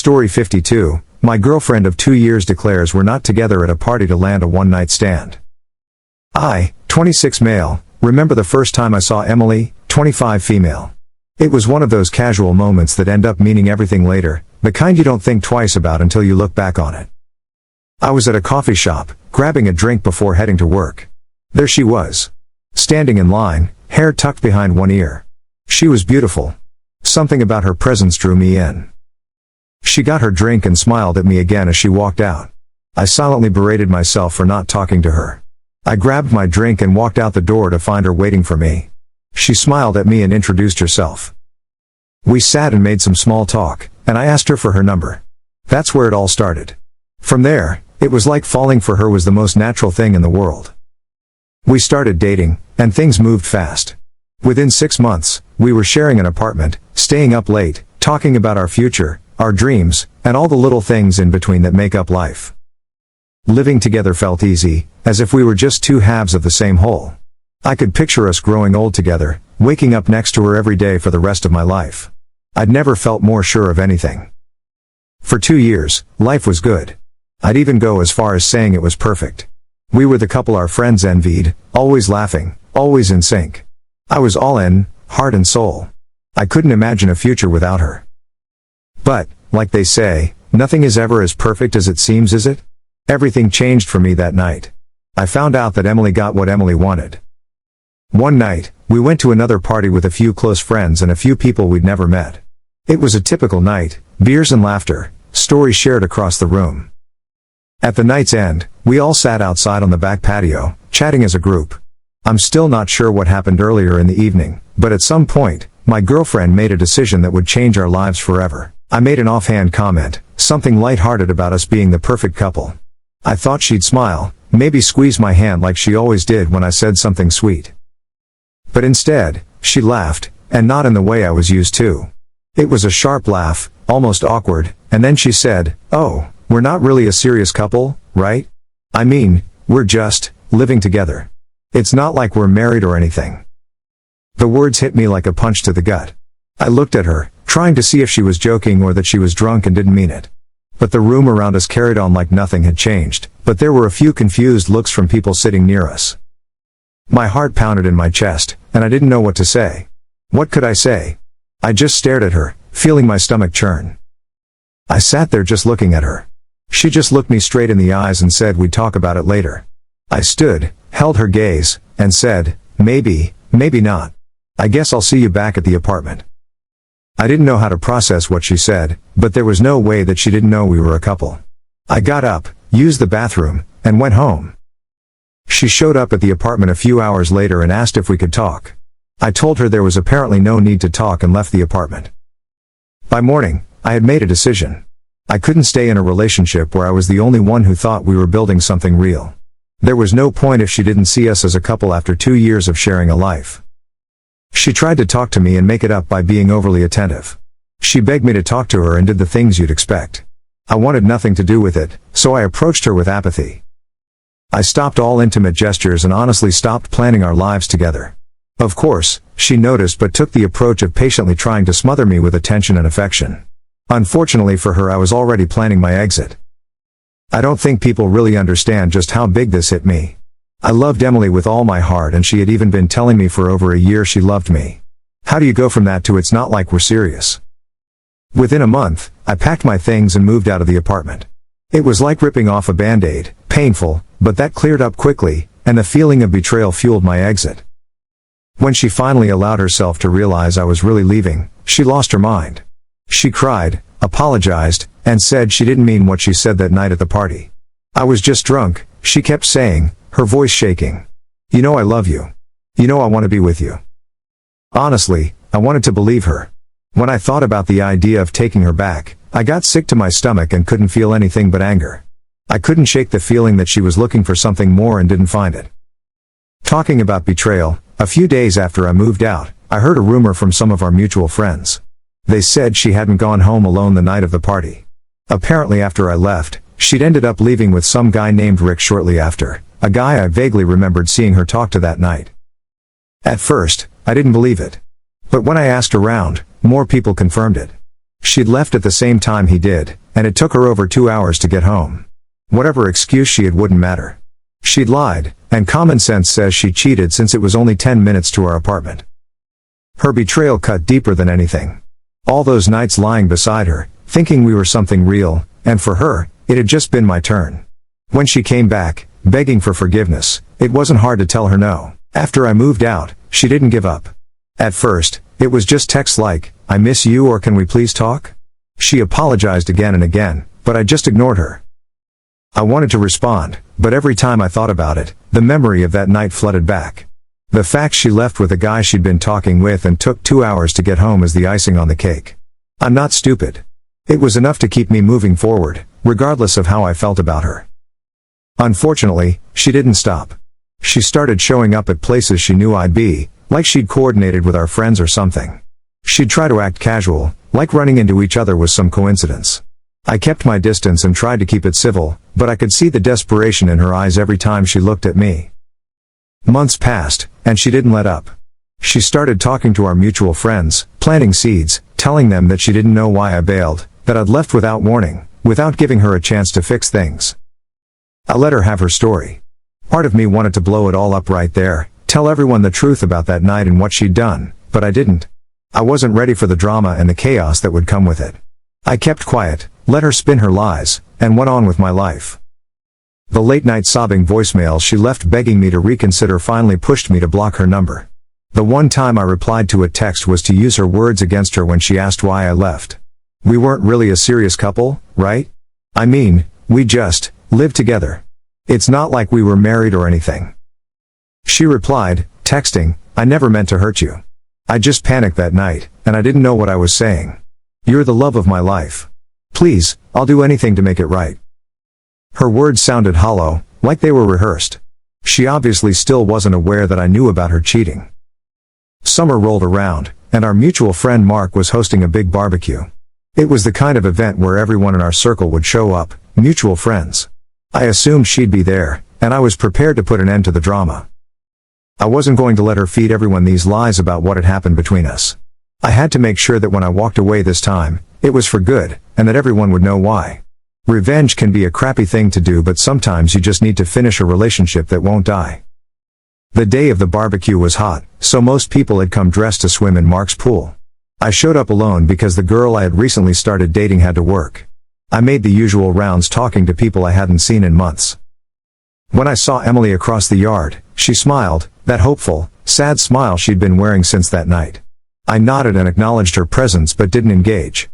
Story 52, my girlfriend of 2 years declares we're not together at a party to land a one-night stand. I, 26 male, remember the first time I saw Emily, 25 female. It was one of those casual moments that end up meaning everything later, the kind you don't think twice about until you look back on it. I was at a coffee shop, grabbing a drink before heading to work. There she was. Standing in line, hair tucked behind one ear. She was beautiful. Something about her presence drew me in. She got her drink and smiled at me again as she walked out. I silently berated myself for not talking to her. I grabbed my drink and walked out the door to find her waiting for me. She smiled at me and introduced herself. We sat and made some small talk, and I asked her for her number. That's where it all started. From there, it was like falling for her was the most natural thing in the world. We started dating, and things moved fast. Within 6 months, we were sharing an apartment, staying up late, talking about our future, our dreams, and all the little things in between that make up life. Living together felt easy, as if we were just two halves of the same whole. I could picture us growing old together, waking up next to her every day for the rest of my life. I'd never felt more sure of anything. For 2 years, life was good. I'd even go as far as saying it was perfect. We were the couple our friends envied, always laughing, always in sync. I was all in, heart and soul. I couldn't imagine a future without her. But, like they say, nothing is ever as perfect as it seems, is it? Everything changed for me that night. I found out that Emily got what Emily wanted. One night, we went to another party with a few close friends and a few people we'd never met. It was a typical night, beers and laughter, stories shared across the room. At the night's end, we all sat outside on the back patio, chatting as a group. I'm still not sure what happened earlier in the evening, but at some point, my girlfriend made a decision that would change our lives forever. I made an offhand comment, something lighthearted about us being the perfect couple. I thought she'd smile, maybe squeeze my hand like she always did when I said something sweet. But instead, she laughed, and not in the way I was used to. It was a sharp laugh, almost awkward, and then she said, "Oh, we're not really a serious couple, right? I mean, we're just living together. It's not like we're married or anything." The words hit me like a punch to the gut. I looked at her, trying to see if she was joking or that she was drunk and didn't mean it. But the room around us carried on like nothing had changed, but there were a few confused looks from people sitting near us. My heart pounded in my chest, and I didn't know what to say. What could I say? I just stared at her, feeling my stomach churn. I sat there just looking at her. She just looked me straight in the eyes and said we'd talk about it later. I stood, held her gaze, and said, maybe not. I guess I'll see you back at the apartment. I didn't know how to process what she said, but there was no way that she didn't know we were a couple. I got up, used the bathroom, and went home. She showed up at the apartment a few hours later and asked if we could talk. I told her there was apparently no need to talk and left the apartment. By morning, I had made a decision. I couldn't stay in a relationship where I was the only one who thought we were building something real. There was no point if she didn't see us as a couple after 2 years of sharing a life. She tried to talk to me and make it up by being overly attentive. She begged me to talk to her and did the things you'd expect. I wanted nothing to do with it, so I approached her with apathy. I stopped all intimate gestures and honestly stopped planning our lives together. Of course, she noticed but took the approach of patiently trying to smother me with attention and affection. Unfortunately for her, I was already planning my exit. I don't think people really understand just how big this hit me. I loved Emily with all my heart, and she had even been telling me for over a year she loved me. How do you go from that to "it's not like we're serious"? Within a month, I packed my things and moved out of the apartment. It was like ripping off a band-aid, painful, but that cleared up quickly, and the feeling of betrayal fueled my exit. When she finally allowed herself to realize I was really leaving, she lost her mind. She cried, apologized, and said she didn't mean what she said that night at the party. "I was just drunk," she kept saying, her voice shaking. "You know I love you. You know I want to be with you." Honestly, I wanted to believe her. When I thought about the idea of taking her back, I got sick to my stomach and couldn't feel anything but anger. I couldn't shake the feeling that she was looking for something more and didn't find it. Talking about betrayal, a few days after I moved out, I heard a rumor from some of our mutual friends. They said she hadn't gone home alone the night of the party. Apparently after I left, she'd ended up leaving with some guy named Rick shortly after, a guy I vaguely remembered seeing her talk to that night. At first, I didn't believe it. But when I asked around, more people confirmed it. She'd left at the same time he did, and it took her over 2 hours to get home. Whatever excuse she had wouldn't matter. She'd lied, and common sense says she cheated since it was only 10 minutes to our apartment. Her betrayal cut deeper than anything. All those nights lying beside her, thinking we were something real, and for her, it had just been my turn. When she came back, begging for forgiveness, it wasn't hard to tell her no. After I moved out, she didn't give up. At first, it was just texts like, "I miss you" or "Can we please talk?" She apologized again and again, but I just ignored her. I wanted to respond, but every time I thought about it, the memory of that night flooded back. The fact she left with a guy she'd been talking with and took 2 hours to get home is the icing on the cake. I'm not stupid. It was enough to keep me moving forward, regardless of how I felt about her. Unfortunately, she didn't stop. She started showing up at places she knew I'd be, like she'd coordinated with our friends or something. She'd try to act casual, like running into each other was some coincidence. I kept my distance and tried to keep it civil, but I could see the desperation in her eyes every time she looked at me. Months passed, and she didn't let up. She started talking to our mutual friends, planting seeds, telling them that she didn't know why I bailed, that I'd left without warning, without giving her a chance to fix things. I let her have her story. Part of me wanted to blow it all up right there, tell everyone the truth about that night and what she'd done, but I didn't. I wasn't ready for the drama and the chaos that would come with it. I kept quiet, let her spin her lies, and went on with my life. The late-night sobbing voicemails she left begging me to reconsider finally pushed me to block her number. The one time I replied to a text was to use her words against her when she asked why I left. We weren't really a serious couple, right? I mean, we just lived together. It's not like we were married or anything. She replied, texting, "I never meant to hurt you. I just panicked that night, and I didn't know what I was saying. You're the love of my life. Please, I'll do anything to make it right." Her words sounded hollow, like they were rehearsed. She obviously still wasn't aware that I knew about her cheating. Summer rolled around, and our mutual friend Mark was hosting a big barbecue. It was the kind of event where everyone in our circle would show up, mutual friends. I assumed she'd be there, and I was prepared to put an end to the drama. I wasn't going to let her feed everyone these lies about what had happened between us. I had to make sure that when I walked away this time, it was for good, and that everyone would know why. Revenge can be a crappy thing to do, but sometimes you just need to finish a relationship that won't die. The day of the barbecue was hot, so most people had come dressed to swim in Mark's pool. I showed up alone because the girl I had recently started dating had to work. I made the usual rounds talking to people I hadn't seen in months. When I saw Emily across the yard, she smiled, that hopeful, sad smile she'd been wearing since that night. I nodded and acknowledged her presence but didn't engage.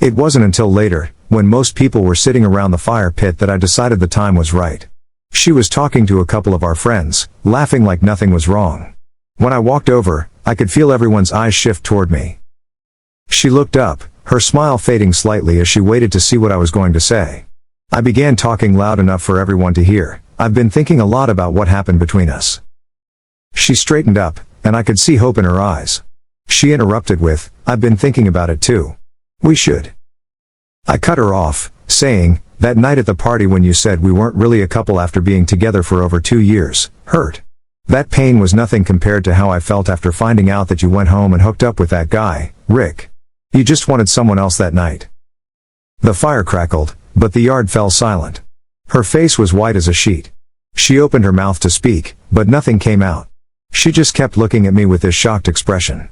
It wasn't until later, when most people were sitting around the fire pit, that I decided the time was right. She was talking to a couple of our friends, laughing like nothing was wrong. When I walked over, I could feel everyone's eyes shift toward me. She looked up, her smile fading slightly as she waited to see what I was going to say. I began talking loud enough for everyone to hear. "I've been thinking a lot about what happened between us." She straightened up, and I could see hope in her eyes. She interrupted with, "I've been thinking about it too. We should." I cut her off, saying, "That night at the party when you said we weren't really a couple after being together for over 2 years, hurt. That pain was nothing compared to how I felt after finding out that you went home and hooked up with that guy, Rick. You just wanted someone else that night." The fire crackled, but the yard fell silent. Her face was white as a sheet. She opened her mouth to speak, but nothing came out. She just kept looking at me with this shocked expression.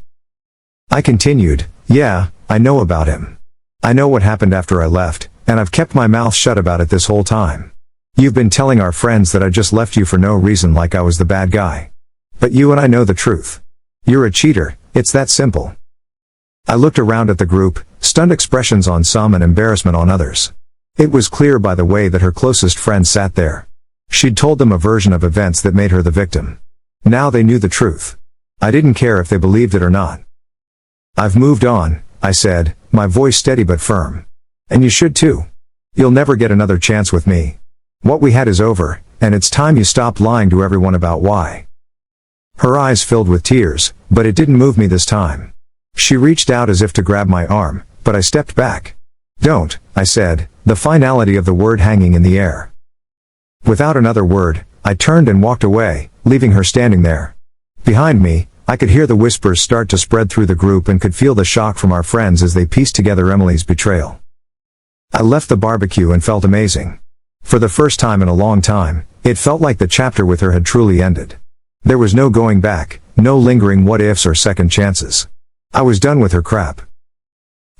I continued, "Yeah, I know about him. I know what happened after I left, and I've kept my mouth shut about it this whole time. You've been telling our friends that I just left you for no reason, like I was the bad guy. But you and I know the truth. You're a cheater, it's that simple." I looked around at the group, stunned expressions on some and embarrassment on others. It was clear by the way that her closest friends sat there. She'd told them a version of events that made her the victim. Now they knew the truth. I didn't care if they believed it or not. "I've moved on," I said, my voice steady but firm. "And you should too. You'll never get another chance with me. What we had is over, and it's time you stopped lying to everyone about why." Her eyes filled with tears, but it didn't move me this time. She reached out as if to grab my arm, but I stepped back. "Don't," I said, the finality of the word hanging in the air. Without another word, I turned and walked away, leaving her standing there. Behind me, I could hear the whispers start to spread through the group and could feel the shock from our friends as they pieced together Emily's betrayal. I left the barbecue and felt amazing. For the first time in a long time, it felt like the chapter with her had truly ended. There was no going back, no lingering what-ifs or second chances. I was done with her crap.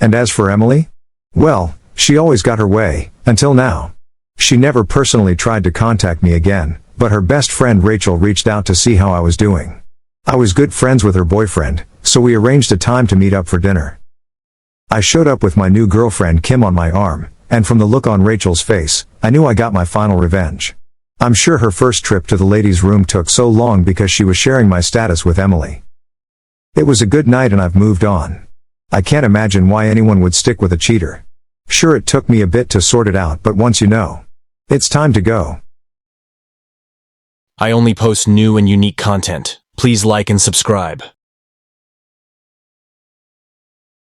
And as for Emily? Well, she always got her way, until now. She never personally tried to contact me again, but her best friend Rachel reached out to see how I was doing. I was good friends with her boyfriend, so we arranged a time to meet up for dinner. I showed up with my new girlfriend Kim on my arm, and from the look on Rachel's face, I knew I got my final revenge. I'm sure her first trip to the ladies' room took so long because she was sharing my status with Emily. It was a good night and I've moved on. I can't imagine why anyone would stick with a cheater. Sure, it took me a bit to sort it out, but once you know, it's time to go. I only post new and unique content. Please like and subscribe.